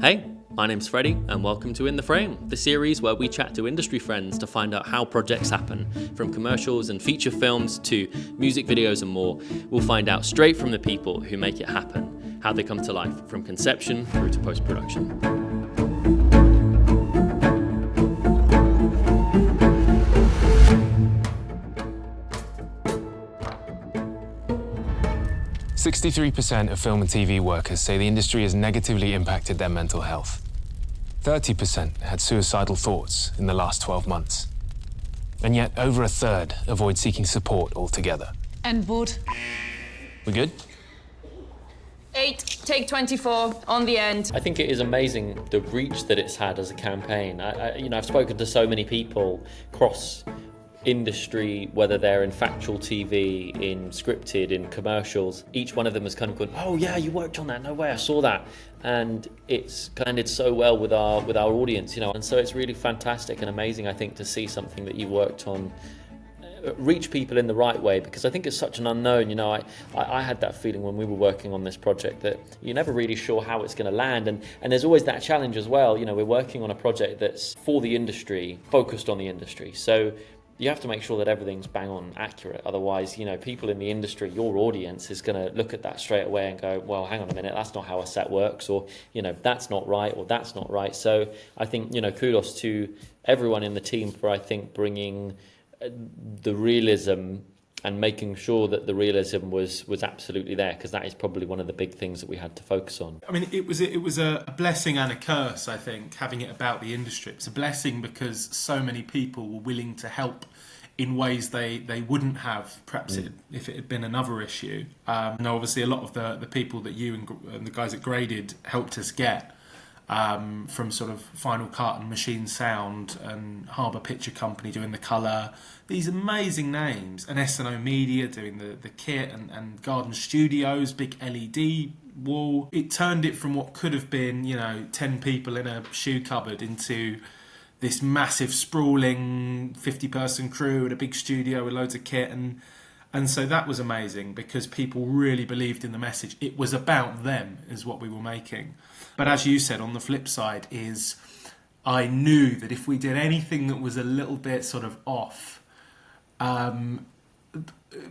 Hey, my name's Freddie, and welcome to In the Frame, the series where we chat to industry friends to find out how projects happen. From commercials and feature films to music videos and more, we'll find out straight from the people who make it happen, how they come to life from conception through to post-production. 63% of film and TV workers say the industry has negatively impacted their mental health. 30% had suicidal thoughts in the last 12 months. And yet, over a third avoid seeking support altogether. End board. We good? 8, take 24, on the end. I think it is amazing the reach that it's had as a campaign. I've spoken to so many people across industry, whether they're in factual TV, in scripted, in commercials. Each one of them has kind of gone, oh yeah, you worked on that, no way, I saw that. And it's landed so well with our audience, and so it's really fantastic and amazing, I think, to see something that you worked on reach people in the right way, because I think it's such an unknown. I had that feeling when we were working on this project that you're never really sure how it's going to land, and there's always that challenge as well. We're working on a project that's for the industry, focused on the industry, so you have to make sure that everything's bang on accurate. Otherwise, people in the industry, your audience, is going to look at that straight away and go, well, hang on a minute, that's not how a set works, or that's not right, or that's not right. So I think kudos to everyone in the team for, I think, bringing the realism and making sure that the realism was absolutely there, because that is probably one of the big things that we had to focus on. I mean, it was a blessing and a curse, I think, having it about the industry. It's a blessing because so many people were willing to help in ways they wouldn't have, perhaps if it had been another issue. And obviously a lot of the people that you and the guys at Graded helped us get, from sort of Final Cut and Machine Sound and Harbour Picture Company doing the colour, these amazing names, and S&O Media doing the kit, and Garden Studios, big LED wall. It turned it from what could have been 10 people in a shoe cupboard into this massive sprawling 50-person crew at a big studio with loads of kit, and so that was amazing because people really believed in the message. It was about them, is what we were making. But as you said, on the flip side is I knew that if we did anything that was a little bit sort of off,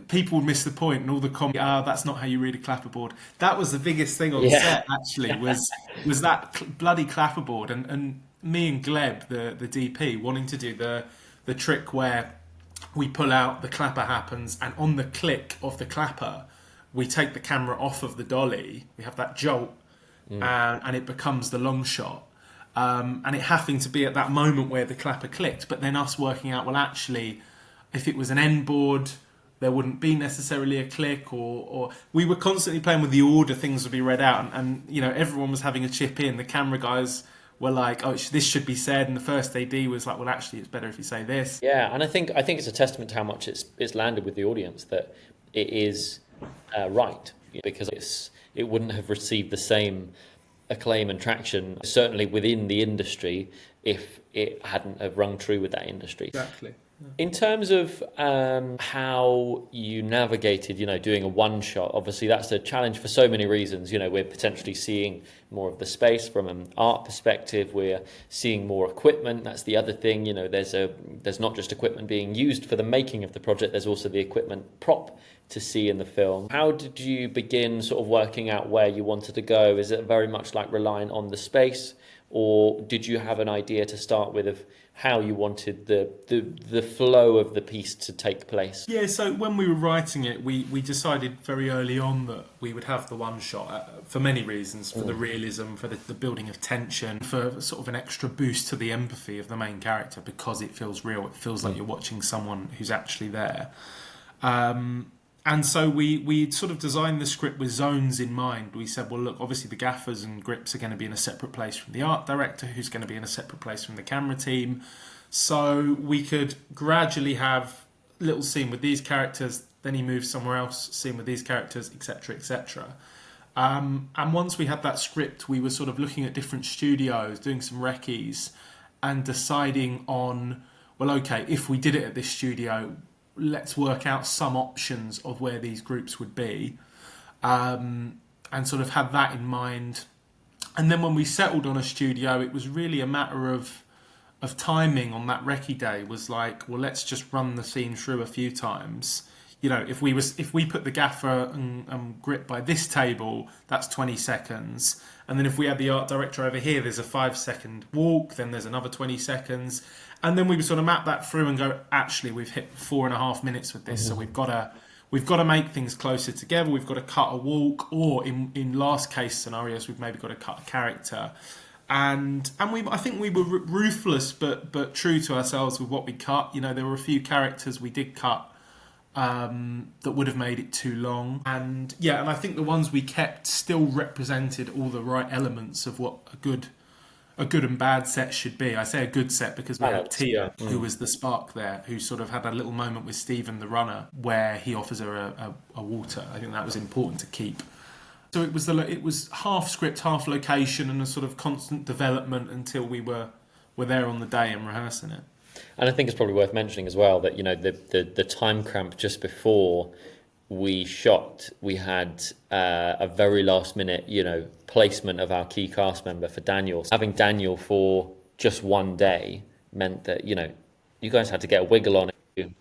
people would miss the point, and all the comments, that's not how you read a clapperboard. That was the biggest thing on set, actually, was that bloody clapperboard. And me and Gleb, the DP, wanting to do the trick where we pull out, the clapper happens, and on the click of the clapper, we take the camera off of the dolly, we have that jolt, and it becomes the long shot. And it having to be at that moment where the clapper clicked, but then us working out, well, actually, if it was an end board, there wouldn't be necessarily a click, or we were constantly playing with the order things would be read out, and everyone was having a chip in. The camera guys were like, oh, this should be said, and the first AD was like, well, actually, it's better if you say this. Yeah, and I think it's a testament to how much it's landed with the audience, that it is right, because it wouldn't have received the same acclaim and traction, certainly within the industry, if it hadn't have rung true with that industry. Exactly. Yeah. In terms of how you navigated, doing a one-shot, obviously that's a challenge for so many reasons. We're potentially seeing more of the space from an art perspective. We're seeing more equipment. That's the other thing. There's not just equipment being used for the making of the project. There's also the equipment prop to see in the film. How did you begin sort of working out where you wanted to go? Is it very much like relying on the space, or did you have an idea to start with of how you wanted the flow of the piece to take place? Yeah, so when we were writing it, we decided very early on that we would have the one shot for many reasons, for the realism, for the building of tension, for sort of an extra boost to the empathy of the main character, because it feels real. It feels like you're watching someone who's actually there. And so we sort of designed the script with zones in mind. We said, well, look, obviously the gaffers and grips are going to be in a separate place from the art director, who's going to be in a separate place from the camera team. So we could gradually have a little scene with these characters, then he moves somewhere else, scene with these characters, etc., etc. And once we had that script, we were sort of looking at different studios, doing some recce's, and deciding on, well, okay, if we did it at this studio, let's work out some options of where these groups would be, and sort of have that in mind And then when we settled on a studio, it was really a matter of timing on that recce day. Was like, well, let's just run the scene through a few times. You know, if we put the gaffer and grip by this table, that's 20 seconds. And then if we had the art director over here, there's a 5-second walk, then there's another 20 seconds. And then we would sort of map that through and go, actually, we've hit 4.5 minutes with this. So we've got to make things closer together. We've got to cut a walk, or in last case scenarios, we've maybe got to cut a character. And I think we were ruthless, but true to ourselves with what we cut. You know, there were a few characters we did cut that would have made it too long, and I think the ones we kept still represented all the right elements of what a good and bad set should be. I say a good set because we had Tia, who was the spark there, who sort of had a little moment with Stephen the runner where he offers her a water. I think that was important to keep. So it was half script, half location, and a sort of constant development until we were there on the day and rehearsing it. And I think it's probably worth mentioning as well that, you know, the time cramp just before we shot, we had a very last minute, you know, placement of our key cast member for Daniel. Having Daniel for just one day meant that, you know, you guys had to get a wiggle on it.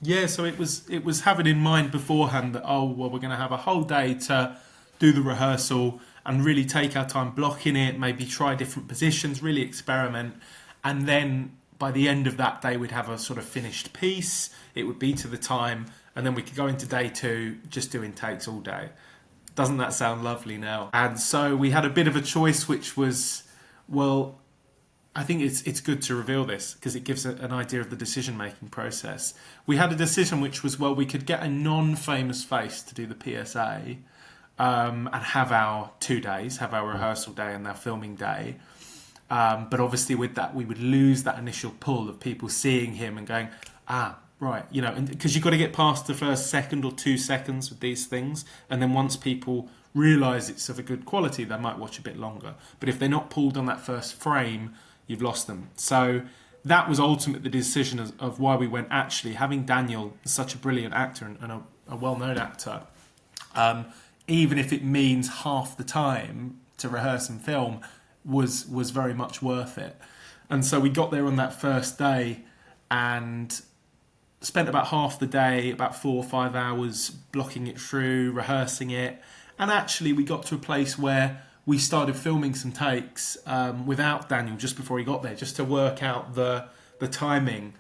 Yeah, so it was having in mind beforehand that, we're going to have a whole day to do the rehearsal and really take our time blocking it, maybe try different positions, really experiment, and then by the end of that day, we'd have a sort of finished piece. It would be to the time, and then we could go into day 2 just doing takes all day. Doesn't that sound lovely now? And so we had a bit of a choice, which was, well, I think it's good to reveal this because it gives an idea of the decision-making process. We had a decision which was, well, we could get a non-famous face to do the PSA and have our 2 days, have our rehearsal day and our filming day. But obviously with that, we would lose that initial pull of people seeing him and going, right, you know, because you've got to get past the first second or 2 seconds with these things. And then once people realise it's of a good quality, they might watch a bit longer. But if they're not pulled on that first frame, you've lost them. So that was ultimately the decision of why we went, actually, having Daniel, such a brilliant actor and a well-known actor, even if it means half the time to rehearse and film, was very much worth it. And so we got there on that first day and spent about half the day, about 4 or 5 hours blocking it through, rehearsing it. And actually we got to a place where we started filming some takes without Daniel just before he got there, just to work out the timing.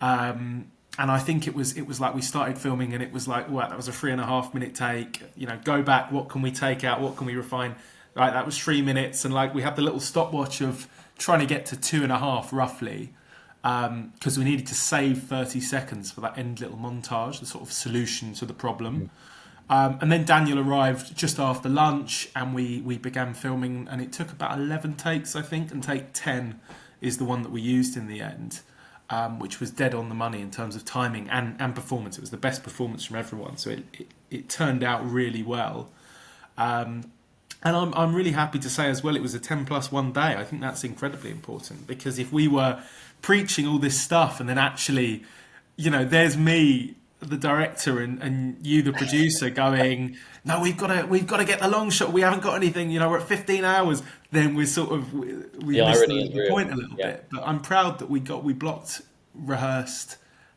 And I think it was like we started filming and it was like, wow, that was a 3.5 minute take. You know, go back, what can we take out? What can we refine? Right, that was 3 minutes, and like we had the little stopwatch of trying to get to 2.5 roughly, because we needed to save 30 seconds for that end little montage, the sort of solution to the problem. And then Daniel arrived just after lunch, and we began filming, and it took about 11 takes, I think, and take 10 is the one that we used in the end, which was dead on the money in terms of timing and performance. It was the best performance from everyone, so it turned out really well. And I'm really happy to say as well, it was a 10+1 day. I think that's incredibly important, because if we were preaching all this stuff and then actually, you know, there's me, the director, and you, the producer, going, no, we've got to get the long shot. We haven't got anything. You know, we're at 15 hours. Then we sort of we missed the point a little bit. But I'm proud that we blocked, rehearsed,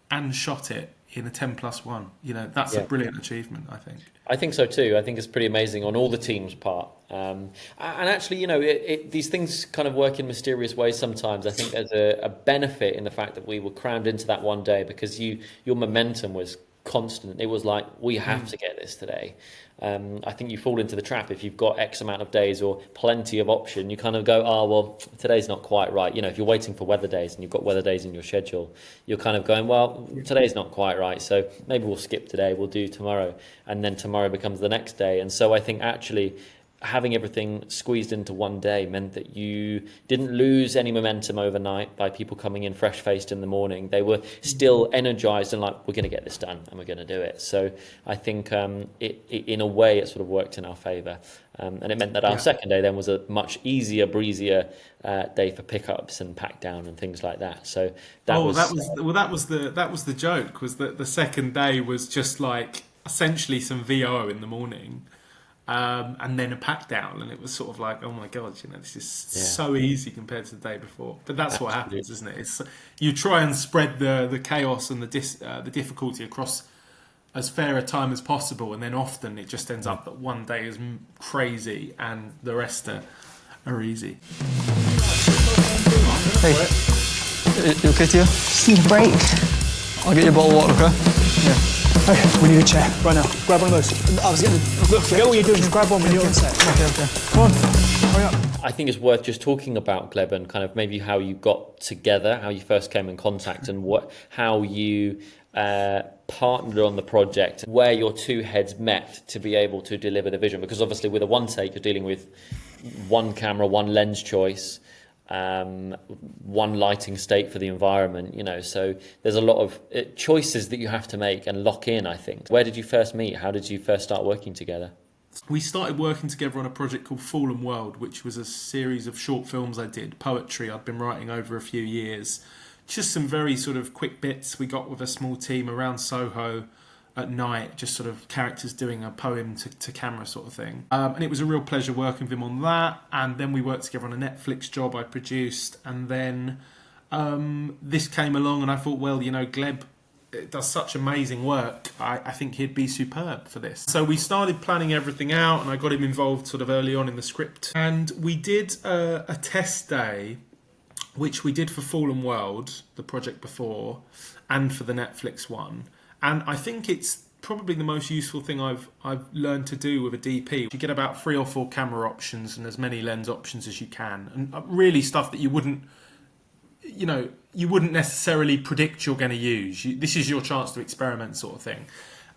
and shot it in a 10+1. You know, that's a brilliant achievement, I think. I think so too. I think it's pretty amazing on all the teams' part. And actually, you know, these things kind of work in mysterious ways sometimes. I think there's a benefit in the fact that we were crammed into that one day, because your momentum was constant. It was like, we have to get this today. I think you fall into the trap if you've got X amount of days or plenty of option. You kind of go, well, today's not quite right. You know, if you're waiting for weather days and you've got weather days in your schedule, you're kind of going, well, today's not quite right, so maybe we'll skip today, we'll do tomorrow, and then tomorrow becomes the next day. And so I think actually having everything squeezed into one day meant that you didn't lose any momentum overnight by people coming in fresh-faced in the morning. They were still energized and like, we're going to get this done and we're going to do it. So I think it in a way it sort of worked in our favor, and it meant that our second day then was a much easier, breezier day for pickups and pack down and things like that. So that was the joke, was that the second day was just like essentially some VO in the morning. and then a pack down, and it was sort of like, oh my god, this is so easy compared to the day before. But that's what happens, isn't it? It's you try and spread the chaos and the difficulty across as fair a time as possible, and then often it just ends up that one day is crazy and the rest are easy. Hey, you okay, Tia? Just need a break. I'll get you a bottle of water, okay? Yeah. Okay, we need a chair right now. Grab one of those. I was getting. Look, forget what you're doing. Just grab one when you're on set. Okay. Come on, hurry up. I think it's worth just talking about Gleb and kind of maybe how you got together, how you first came in contact, and how you partnered on the project, where your two heads met to be able to deliver the vision. Because obviously with a one take, you're dealing with one camera, one lens choice, one lighting state for the environment, so there's a lot of choices that you have to make and lock in, I think. Where did you first meet? How did you first start working together? We started working together on a project called Fallen World, which was a series of short films I did, poetry I'd been writing over a few years. Just some very sort of quick bits we got with a small team around Soho at night, just sort of characters doing a poem to camera sort of thing. And it was a real pleasure working with him on that. And then we worked together on a Netflix job I produced. And then this came along and I thought, well, Gleb does such amazing work. I think he'd be superb for this. So we started planning everything out and I got him involved sort of early on in the script. And we did a test day, which we did for Fallen World, the project before, and for the Netflix one. And I think it's probably the most useful thing I've learned to do with a DP. You get about 3 or 4 camera options and as many lens options as you can. And really stuff that you wouldn't necessarily predict you're going to use. This is your chance to experiment sort of thing.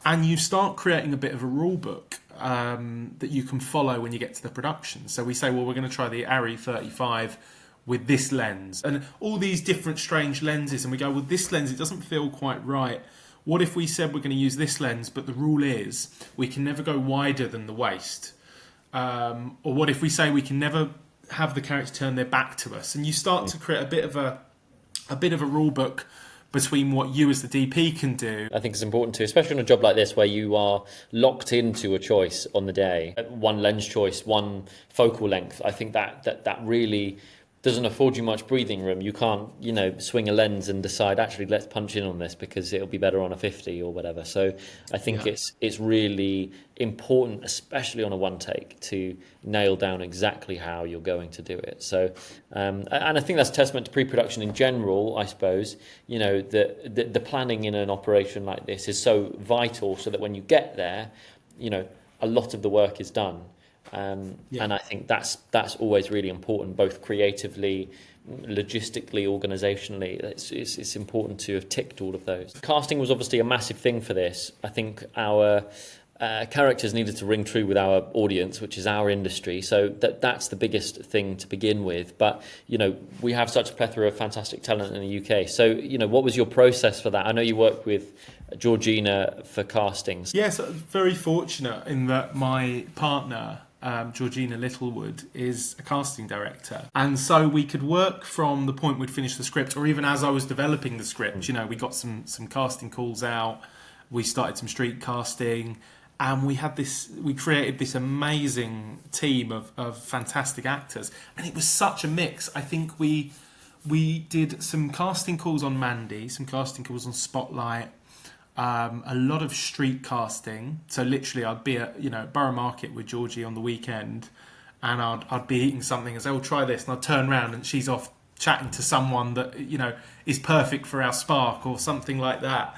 And you start creating a bit of a rule book that you can follow when you get to the production. So we say, well, we're going to try the Arri 35 with this lens. And all these different strange lenses. And we go, well, this lens, it doesn't feel quite right. What if we said we're going to use this lens, but the rule is we can never go wider than the waist? Or what if we say we can never have the character turn their back to us? And you start to create a bit of a rule book between what you as the DP can do. I think it's important to, especially on a job like this where you are locked into a choice on the day, one lens choice, one focal length. I think that really doesn't afford you much breathing room. You can't, swing a lens and decide, actually, let's punch in on this because it'll be better on a 50 or whatever. So I think it's really important, especially on a one take, to nail down exactly how you're going to do it. So, and I think that's testament to pre-production in general, I suppose. The planning in an operation like this is so vital so that when you get there, a lot of the work is done. And I think that's always really important, both creatively, logistically, organisationally. It's important to have ticked all of those. Casting was obviously a massive thing for this. I think our characters needed to ring true with our audience, which is our industry. So that's the biggest thing to begin with. But, we have such a plethora of fantastic talent in the UK. So, what was your process for that? I know you worked with Georgina for castings. Yes, very fortunate in that my partner, Georgina Littlewood, is a casting director, and so we could work from the point we'd finished the script, or even as I was developing the script. We got some casting calls out, we started some street casting, and we created this amazing team of fantastic actors, and it was such a mix. I think we did some casting calls on Mandy, some casting calls on Spotlight, a lot of street casting. So literally I'd be at Borough Market with Georgie on the weekend, and I'd be eating something and say, oh, try this, and I'd turn around and she's off chatting to someone that is perfect for our spark or something like that.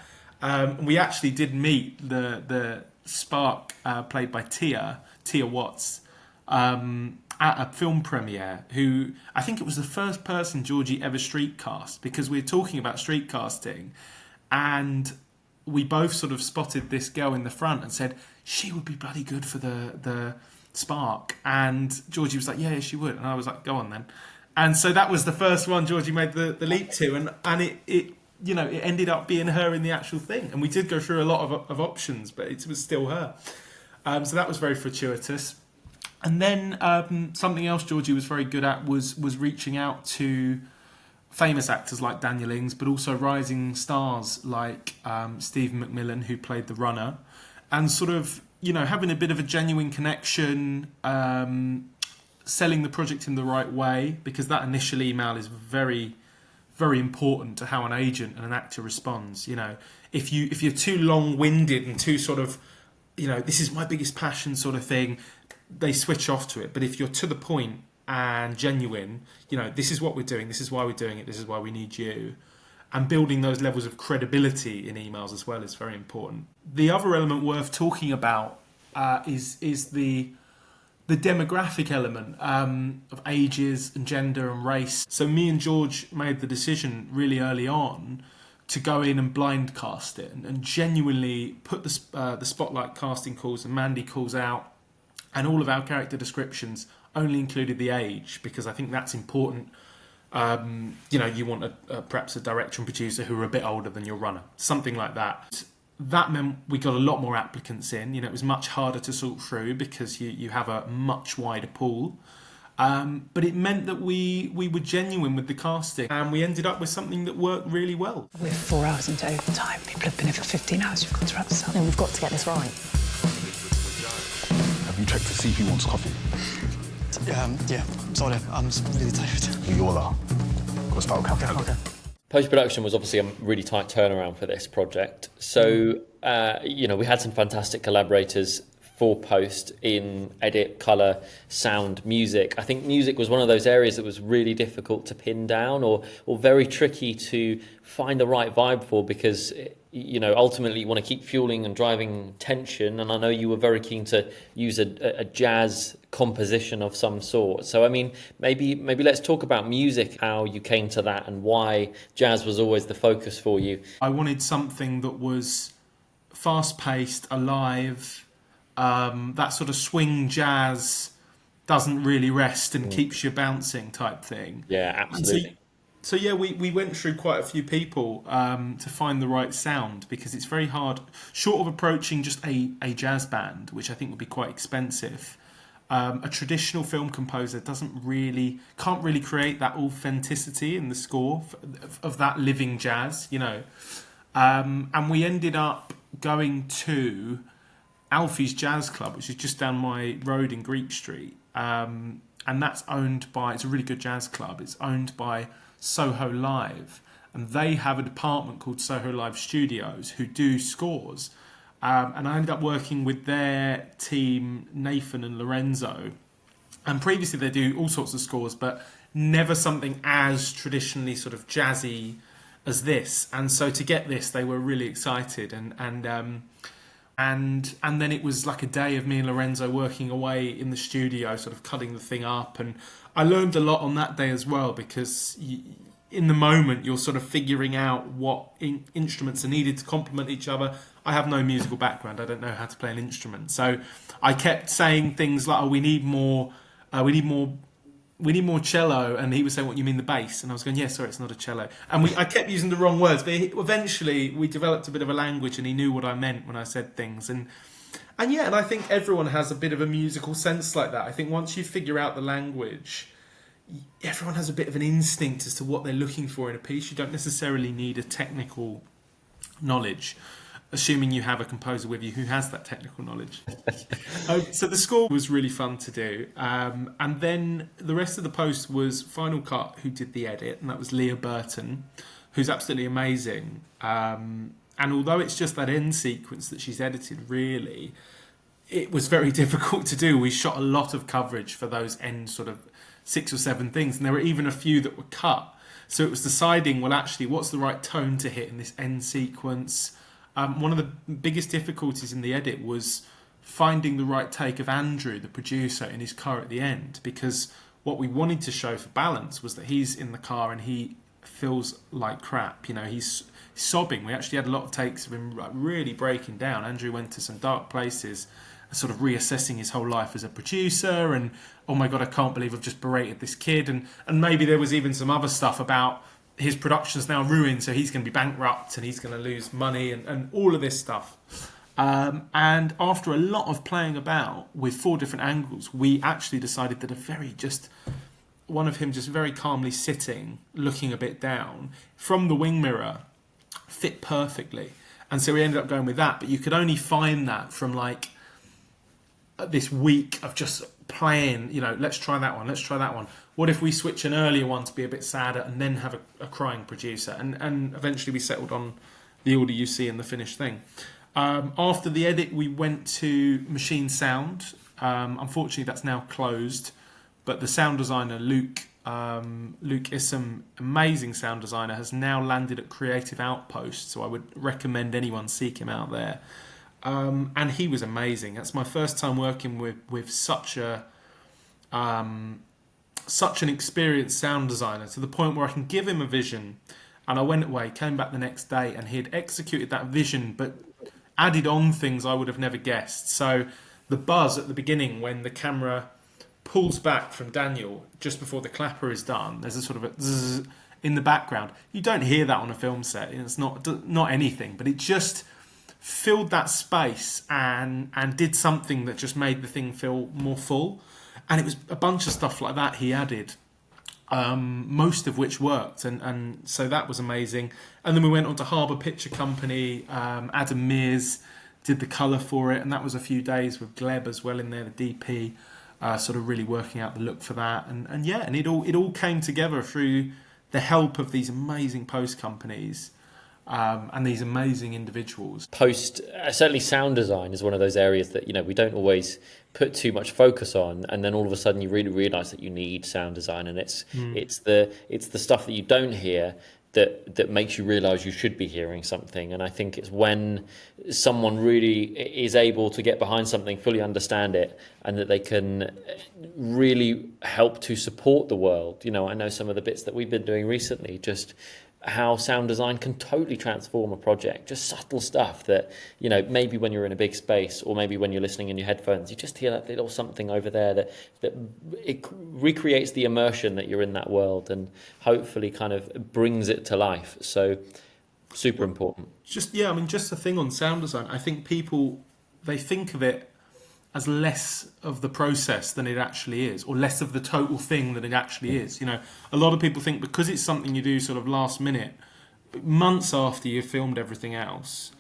We actually did meet the spark played by Tia Watts at a film premiere, who I think it was the first person Georgie ever street cast, because we were talking about street casting and we both sort of spotted this girl in the front and said, she would be bloody good for the spark. And Georgie was like, yeah, she would. And I was like, go on then. And so that was the first one Georgie made the leap to. And it ended up being her in the actual thing. And we did go through a lot of options, but it was still her. So that was very fortuitous. And then something else Georgie was very good at was reaching out to famous actors like Daniel Ings, but also rising stars like Stephen McMillan, who played the runner, and sort of having a bit of a genuine connection, selling the project in the right way, because that initial email is very, very important to how an agent and an actor responds. If you're too long-winded and too sort of, this is my biggest passion sort of thing, they switch off to it. But if you're to the point and genuine, this is what we're doing, this is why we're doing it, this is why we need you, and building those levels of credibility in emails as well is very important. The other element worth talking about is the demographic element of ages and gender and race. So me and George made the decision really early on to go in and blind cast it and genuinely put the spotlight casting calls and Mandy calls out, and all of our character descriptions only included the age, because I think that's important. You want perhaps a director and producer who are a bit older than your runner, something like that. That meant we got a lot more applicants in. It was much harder to sort through because you have a much wider pool. But it meant that we were genuine with the casting, and we ended up with something that worked really well. We're 4 hours into overtime. People have been here for 15 hours. We've got to wrap this up. No, we've got to get this right. Have you checked if CP wants coffee? Yeah, sorry, I'm just really tired. You all are. Got start with cafe. Okay. Post-production was obviously a really tight turnaround for this project. So, we had some fantastic collaborators for post in edit, colour, sound, music. I think music was one of those areas that was really difficult to pin down or very tricky to find the right vibe for, because ultimately you want to keep fueling and driving tension, and I know you were very keen to use a jazz composition of some sort. So I mean, maybe let's talk about music, how you came to that and why jazz was always the focus for you. I wanted something that was fast-paced, alive, that sort of swing jazz, doesn't really rest and keeps you bouncing type thing. Yeah, absolutely. So we went through quite a few people to find the right sound, because it's very hard, short of approaching just a jazz band, which I think would be quite expensive. A traditional film composer can't really create that authenticity in the score of that living jazz, And we ended up going to Alfie's Jazz Club, which is just down my road in Greek Street. And that's it's a really good jazz club. It's owned by Soho Live, and they have a department called Soho Live Studios who do scores. And I ended up working with their team, Nathan and Lorenzo. And previously they do all sorts of scores, but never something as traditionally sort of jazzy as this. And so to get this, they were really excited. And then it was like a day of me and Lorenzo working away in the studio, sort of cutting the thing up. And I learned a lot on that day as well, because in the moment you're sort of figuring out what instruments are needed to complement each other. I have no musical background. I don't know how to play an instrument. So I kept saying things like, we need more cello, and he was saying, what, you mean the bass? And I was going, yeah, sorry, it's not a cello. And I kept using the wrong words, but eventually we developed a bit of a language, and he knew what I meant when I said things. And I think everyone has a bit of a musical sense like that. I think once you figure out the language, everyone has a bit of an instinct as to what they're looking for in a piece. You don't necessarily need a technical knowledge, assuming you have a composer with you who has that technical knowledge. So the score was really fun to do. And then the rest of the post was Final Cut, who did the edit, and that was Leah Burton, who's absolutely amazing. And although it's just that end sequence that she's edited, really, it was very difficult to do. We shot a lot of coverage for those end sort of 6 or 7 things, and there were even a few that were cut. So it was deciding, well, actually, what's the right tone to hit in this end sequence? One of the biggest difficulties in the edit was finding the right take of Andrew, the producer, in his car at the end, because what we wanted to show for balance was that he's in the car and he feels like crap. He's sobbing. We actually had a lot of takes of him really breaking down. Andrew went to some dark places, sort of reassessing his whole life as a producer, and oh my God, I can't believe I've just berated this kid. And maybe there was even some other stuff about his production's now ruined, so he's going to be bankrupt and he's going to lose money and all of this stuff. And after a lot of playing about with 4 different angles, we actually decided that one of him just very calmly sitting, looking a bit down from the wing mirror fit perfectly. And so we ended up going with that, but you could only find that from this week of just playing, let's try that one, let's try that one. What if we switch an earlier one to be a bit sadder and then have a crying producer? And eventually we settled on the order you see in the finished thing. After the edit, we went to Machine Sound. Unfortunately, that's now closed. But the sound designer, Luke Issam, amazing sound designer, has now landed at Creative Outpost. So I would recommend anyone seek him out there. And he was amazing. That's my first time working with such an experienced sound designer, to the point where I can give him a vision. And I went away, came back the next day, and he had executed that vision, but added on things I would have never guessed. So the buzz at the beginning, when the camera pulls back from Daniel just before the clapper is done, there's a sort of a zzz in the background. You don't hear that on a film set. It's not anything, but it just filled that space and did something that just made the thing feel more full. And it was a bunch of stuff like that he added, most of which worked, and so that was amazing. And then we went on to Harbour Picture Company. Adam Mears did the colour for it, and that was a few days with Gleb as well in there, the DP, sort of really working out the look for that. And it all came together through the help of these amazing post companies. And these amazing individuals. Post, certainly sound design is one of those areas that we don't always put too much focus on, and then all of a sudden you really realise that you need sound design, and it's the stuff that you don't hear that makes you realise you should be hearing something. And I think it's when someone really is able to get behind something, fully understand it, and that they can really help to support the world. I know some of the bits that we've been doing recently, just how sound design can totally transform a project. Just subtle stuff that, maybe when you're in a big space, or maybe when you're listening in your headphones, you just hear that little something over there that it recreates the immersion that you're in that world, and hopefully kind of brings it to life. So super important. Just the thing on sound design, I think people, they think of it as less of the process than it actually is, or less of the total thing than it actually is. A lot of people think because it's something you do sort of last minute, months after you've filmed everything else,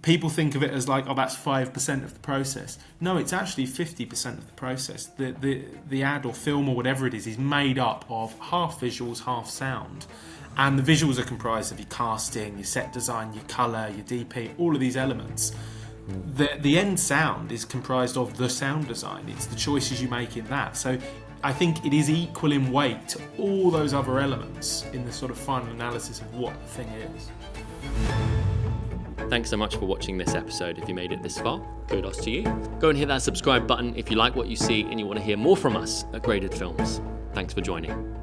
people think of it as like, that's 5% of the process. No, it's actually 50% of the process. The ad or film or whatever it is made up of half visuals, half sound. And the visuals are comprised of your casting, your set design, your colour, your DP, all of these elements. The end sound is comprised of the sound design. It's the choices you make in that. So I think it is equal in weight to all those other elements in the sort of final analysis of what the thing is. Thanks so much for watching this episode. If you made it this far, kudos to you. Go and hit that subscribe button if you like what you see and you want to hear more from us at Graded Films. Thanks for joining.